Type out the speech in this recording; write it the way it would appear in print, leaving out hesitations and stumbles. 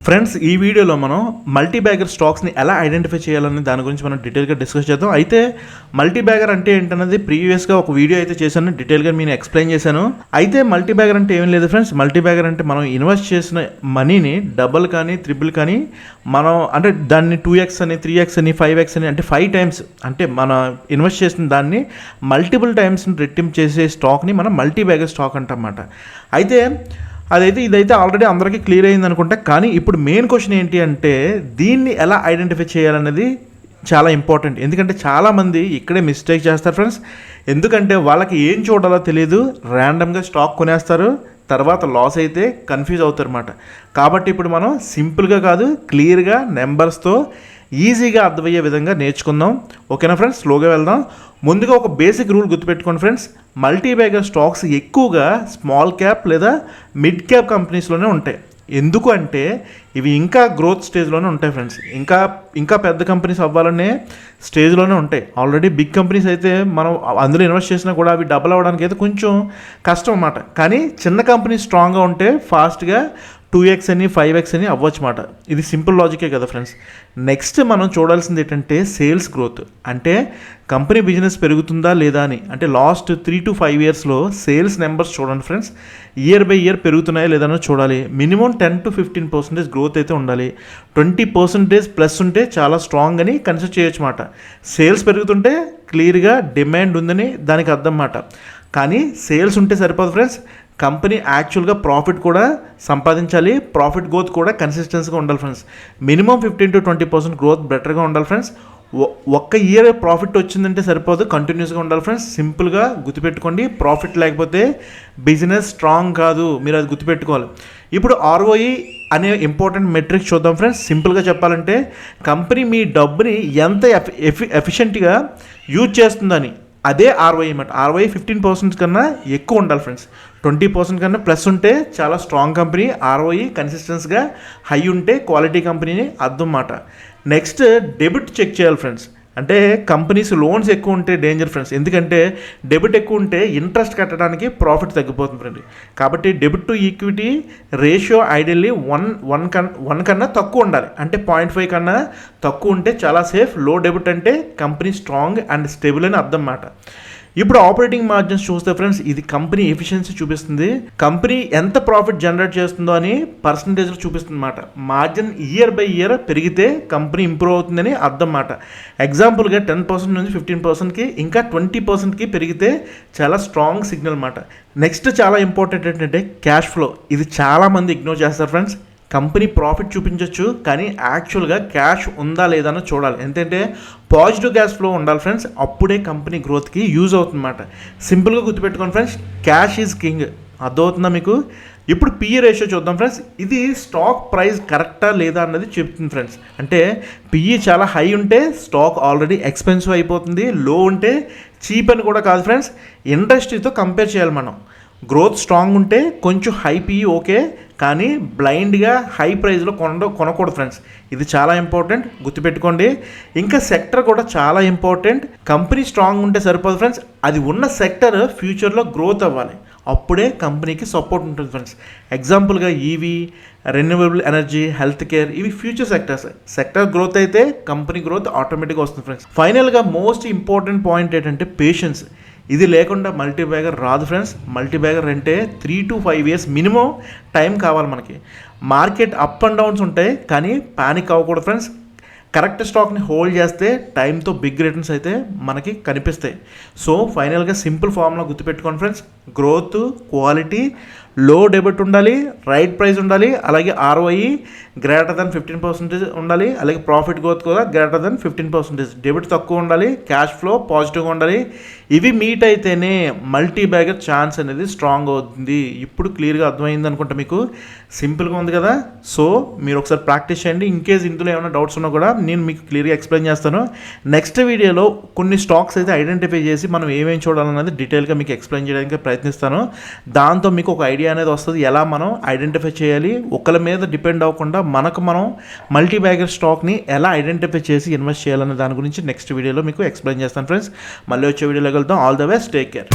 Friends, ఈ వీడియోలో మనం మల్టీ బ్యాగర్ స్టాక్స్ని ఎలా ఐడెంటిఫై చేయాలని దాని గురించి మనం డీటెయిల్గా డిస్కస్ చేద్దాం. అయితే మల్టీ బ్యాగర్ అంటే ఏంటన్నది ప్రీవియస్గా ఒక వీడియో అయితే చేశాను, డీటెయిల్గా నేను ఎక్స్ప్లెయిన్ చేశాను. అయితే మల్టీ బ్యాగర్ అంటే ఏం లేదు ఫ్రెండ్స్. మల్టీ బ్యాగర్ అంటే మనం ఇన్వెస్ట్ చేసిన మనీని డబుల్ కానీ త్రిబుల్ కానీ మనం అంటే దాన్ని 2x అని 3x అని 5x అని అంటే 5 టైమ్స్ అంటే మన ఇన్వెస్ట్ చేసిన దాన్ని మల్టిపుల్ టైమ్స్ రెట్టింపు చేసే స్టాక్ని మనం మల్టీ బ్యాగర్ స్టాక్ అంటమాట. అయితే ఇదైతే ఆల్రెడీ అందరికీ క్లియర్ అయింది అనుకుంటా. కానీ ఇప్పుడు మెయిన్ క్వశ్చన్ ఏంటి అంటే దీన్ని ఎలా ఐడెంటిఫై చేయాలనేది చాలా ఇంపార్టెంట్. ఎందుకంటే చాలామంది ఇక్కడే మిస్టేక్ చేస్తారు ఫ్రెండ్స్. ఎందుకంటే వాళ్ళకి ఏం చూడాలో తెలియదు, ర్యాండమ్గా స్టాక్ కొనేస్తారు, తర్వాత లాస్ అయితే కన్ఫ్యూజ్ అవుతారు అన్నమాట. కాబట్టి ఇప్పుడు మనం సింపుల్గా కాదు, క్లియర్గా నెంబర్స్తో ఈజీగా అర్థమయ్యే విధంగా నేర్చుకుందాం. ఓకేనా ఫ్రెండ్స్? స్లోగా వెళ్దాం. ముందుగా ఒక బేసిక్ రూల్ గుర్తుపెట్టుకోండి ఫ్రెండ్స్. మల్టీ బ్యాగర్ స్టాక్స్ ఎక్కువగా స్మాల్ క్యాప్ లేదా మిడ్ క్యాప్ కంపెనీస్లోనే ఉంటాయి. ఎందుకు అంటే ఇవి ఇంకా గ్రోత్ స్టేజ్లోనే ఉంటాయి ఫ్రెండ్స్. ఇంకా పెద్ద కంపెనీస్ అవ్వాలనే స్టేజ్లోనే ఉంటాయి. ఆల్రెడీ బిగ్ కంపెనీస్ అయితే మనం అందులో ఇన్వెస్ట్ చేసినా కూడా అవి డబుల్ అవ్వడానికి అయితే కొంచెం కష్టం అన్నమాట. కానీ చిన్న కంపెనీ స్ట్రాంగ్గా ఉంటే ఫాస్ట్గా 2x అని 5x అని అవ్వచ్చు మాట. ఇది సింపుల్ లాజికే కదా ఫ్రెండ్స్. నెక్స్ట్ మనం చూడాల్సింది ఏంటంటే సేల్స్ గ్రోత్. అంటే కంపెనీ బిజినెస్ పెరుగుతుందా లేదా అని. అంటే లాస్ట్ 3 to 5 ఇయర్స్లో సేల్స్ నెంబర్స్ చూడండి ఫ్రెండ్స్. ఇయర్ బై ఇయర్ పెరుగుతున్నాయా లేదని చూడాలి. మినిమం 10 to 15% గ్రోత్ అయితే ఉండాలి. 20% ప్లస్ ఉంటే చాలా స్ట్రాంగ్ అని కన్సిడర్ చేయొచ్చు మాట. సేల్స్ పెరుగుతుంటే క్లియర్గా డిమాండ్ ఉందని దానికి అర్థం మాట. కానీ సేల్స్ ఉంటే సరిపోదు ఫ్రెండ్స్. కంపెనీ యాక్చువల్గా ప్రాఫిట్ కూడా సంపాదించాలి. ప్రాఫిట్ గ్రోత్ కూడా కన్సిస్టెన్సీగా ఉండాలి ఫ్రెండ్స్. మినిమం 15 to 20% గ్రోత్ బెటర్గా ఉండాలి ఫ్రెండ్స్. ఒక్క ఇయర్ ప్రాఫిట్ వచ్చిందంటే సరిపోదు, కంటిన్యూస్గా ఉండాలి ఫ్రెండ్స్. సింపుల్గా గుర్తుపెట్టుకోండి, ప్రాఫిట్ లేకపోతే బిజినెస్ స్ట్రాంగ్ కాదు, మీరు అది గుర్తుపెట్టుకోవాలి. ఇప్పుడు ROE అనే ఇంపార్టెంట్ మెట్రిక్ చూద్దాం ఫ్రెండ్స్. సింపుల్గా చెప్పాలంటే కంపెనీ మీ డబ్బుని ఎంత ఎఫిషియెంట్గా యూజ్ చేస్తుందని అదే ROE అన్నమాట. ROE 15% కన్నా ఎక్కువ ఉండాలి ఫ్రెండ్స్. 20% కన్నా ప్లస్ ఉంటే చాలా స్ట్రాంగ్ కంపెనీ. ROE కన్సిస్టెన్స్గా హై ఉంటే క్వాలిటీ కంపెనీని అర్థం మాట. నెక్స్ట్ డెబిట్ చెక్ చేయాలి ఫ్రెండ్స్. అంటే కంపెనీస్ లోన్స్ ఎక్కువ ఉంటే డేంజర్ ఫ్రెండ్స్. ఎందుకంటే డెబిట్ ఎక్కువ ఉంటే ఇంట్రెస్ట్ కట్టడానికి ప్రాఫిట్ తగ్గిపోతుంది ఫ్రెండ్. కాబట్టి debit to equity ratio ideally 1 కన్నా తక్కువ ఉండాలి. అంటే 0.5 కన్నా తక్కువ ఉంటే చాలా సేఫ్. లో డెబిట్ అంటే కంపెనీ స్ట్రాంగ్ అండ్ స్టేబుల్ అని అర్థం మాట. ఇప్పుడు ఆపరేటింగ్ మార్జిన్స్ చూస్తే ఫ్రెండ్స్, ఇది కంపెనీ ఎఫిషియన్సీ చూపిస్తుంది. కంపెనీ ఎంత ప్రాఫిట్ జనరేట్ చేస్తుందో అని పర్సంటేజ్లో చూపిస్తుంది అన్నమాట. మార్జిన్ ఇయర్ బై ఇయర్ పెరిగితే కంపెనీ ఇంప్రూవ్ అవుతుందని అర్థం మాట. ఎగ్జాంపుల్గా 10% నుంచి 15%కి ఇంకా 20%కి పెరిగితే చాలా స్ట్రాంగ్ సిగ్నల్ అన్నమాట. నెక్స్ట్ చాలా ఇంపార్టెంట్ ఏంటంటే క్యాష్ ఫ్లో. ఇది చాలామంది ఇగ్నోర్ చేస్తారు ఫ్రెండ్స్. కంపెనీ ప్రాఫిట్ చూపించవచ్చు, కానీ యాక్చువల్గా క్యాష్ ఉందా లేదా అని చూడాలి. ఎందుకంటే పాజిటివ్ క్యాష్ ఫ్లో ఉండాలి ఫ్రెండ్స్. అప్పుడే కంపెనీ గ్రోత్కి యూజ్ అవుతుందన్నమాట. సింపుల్గా గుర్తుపెట్టుకోండి ఫ్రెండ్స్, క్యాష్ ఈజ్ కింగ్. అర్థమవుతుందా మీకు? ఇప్పుడు PE రేషియో చూద్దాం ఫ్రెండ్స్. ఇది స్టాక్ ప్రైస్ కరెక్టా లేదా అన్నది చెప్తుంది ఫ్రెండ్స్. అంటే PE చాలా హై ఉంటే స్టాక్ ఆల్రెడీ ఎక్స్పెన్సివ్ అయిపోతుంది, లో ఉంటే చీప్ అని కూడా కాదు ఫ్రెండ్స్. ఇండస్ట్రీతో కంపేర్ చేయాలి మనం. గ్రోత్ స్ట్రాంగ్ ఉంటే కొంచెం హై PE ఓకే, కానీ బ్లైండ్గా హై ప్రైస్లో కొనకూడదు ఫ్రెండ్స్. ఇది చాలా ఇంపార్టెంట్, గుర్తుపెట్టుకోండి. ఇంకా సెక్టర్ కూడా చాలా ఇంపార్టెంట్. కంపెనీ స్ట్రాంగ్ ఉంటే సరిపోదు ఫ్రెండ్స్, అది ఉన్న సెక్టర్ ఫ్యూచర్లో గ్రోత్ అవ్వాలి. అప్పుడే కంపెనీకి సపోర్ట్ ఉంటుంది ఫ్రెండ్స్. ఎగ్జాంపుల్గా EV, renewable energy, health care, ఇవి ఫ్యూచర్ సెక్టర్స్. సెక్టర్ గ్రోత్ అయితే కంపెనీ గ్రోత్ ఆటోమేటిక్గా వస్తుంది ఫ్రెండ్స్. ఫైనల్గా మోస్ట్ ఇంపార్టెంట్ పాయింట్ ఏంటంటే పేషెన్స్. ఇది లేకుండా మల్టీ బ్యాగర్ రాదు ఫ్రెండ్స్. మల్టీ బ్యాగర్ అంటే 3 to 5 ఇయర్స్ మినిమం టైం కావాలి మనకి. మార్కెట్ అప్ అండ్ డౌన్స్ ఉంటాయి, కానీ పానిక్ అవ్వకూడదు ఫ్రెండ్స్. కరెక్ట్ స్టాక్ని హోల్డ్ చేస్తే టైంతో బిగ్ రిటర్న్స్ అయితే మనకి కనిపిస్తాయి. సో ఫైనల్గా సింపుల్ ఫార్ములా గుర్తుపెట్టుకోండి ఫ్రెండ్స్. గ్రోత్, క్వాలిటీ, లో డెబిట్ ఉండాలి, రైట్ ప్రైస్ ఉండాలి, అలాగే ROE గ్రేటర్ దెన్ 15% ఉండాలి, అలాగే ప్రాఫిట్ గ్రోత్ కూడా గ్రేటర్ దెన్ 15%. డెబిట్ తక్కువ ఉండాలి, క్యాష్ ఫ్లో పాజిటివ్గా ఉండాలి. ఇవి మీట్ అయితేనే మల్టీ బ్యాగర్ ఛాన్స్ అనేది స్ట్రాంగ్ అవుతుంది. ఇప్పుడు క్లియర్గా అర్థమైంది అనుకుంటా మీకు. సింపుల్గా ఉంది కదా. సో మీరు ఒకసారి ప్రాక్టీస్ చేయండి. ఇన్ కేస్ ఇందులో ఏమైనా డౌట్స్ ఉన్నా కూడా నేను మీకు క్లియర్గా ఎక్స్ప్లెయిన్ చేస్తాను. నెక్స్ట్ వీడియోలో కొన్ని స్టాక్స్ అయితే ఐడెంటిఫై చేసి మనం ఏమేమి చూడాలన్నది డీటెయిల్గా మీకు ఎక్స్ప్లెయిన్ చేయడానికి ప్రయత్నిస్తాను. దాంతో మీకు ఒక ఐడియా అనేది వస్తుంది, ఎలా మనం ఐడెంటిఫై చేయాలి. ఒకరి మీద డిపెండ్ అవ్వకుండా మనం మల్టీ బ్యాగర్ స్టాక్ని ఎలా ఐడెంటిఫై చేసి ఇన్వెస్ట్ చేయాలనే దాని గురించి నెక్స్ట్ వీడియోలో మీకు ఎక్స్ప్లెయిన్ చేస్తాను ఫ్రెండ్స్. మళ్ళీ వచ్చే వీడియోలో వెళ్తాం. All the best, take care.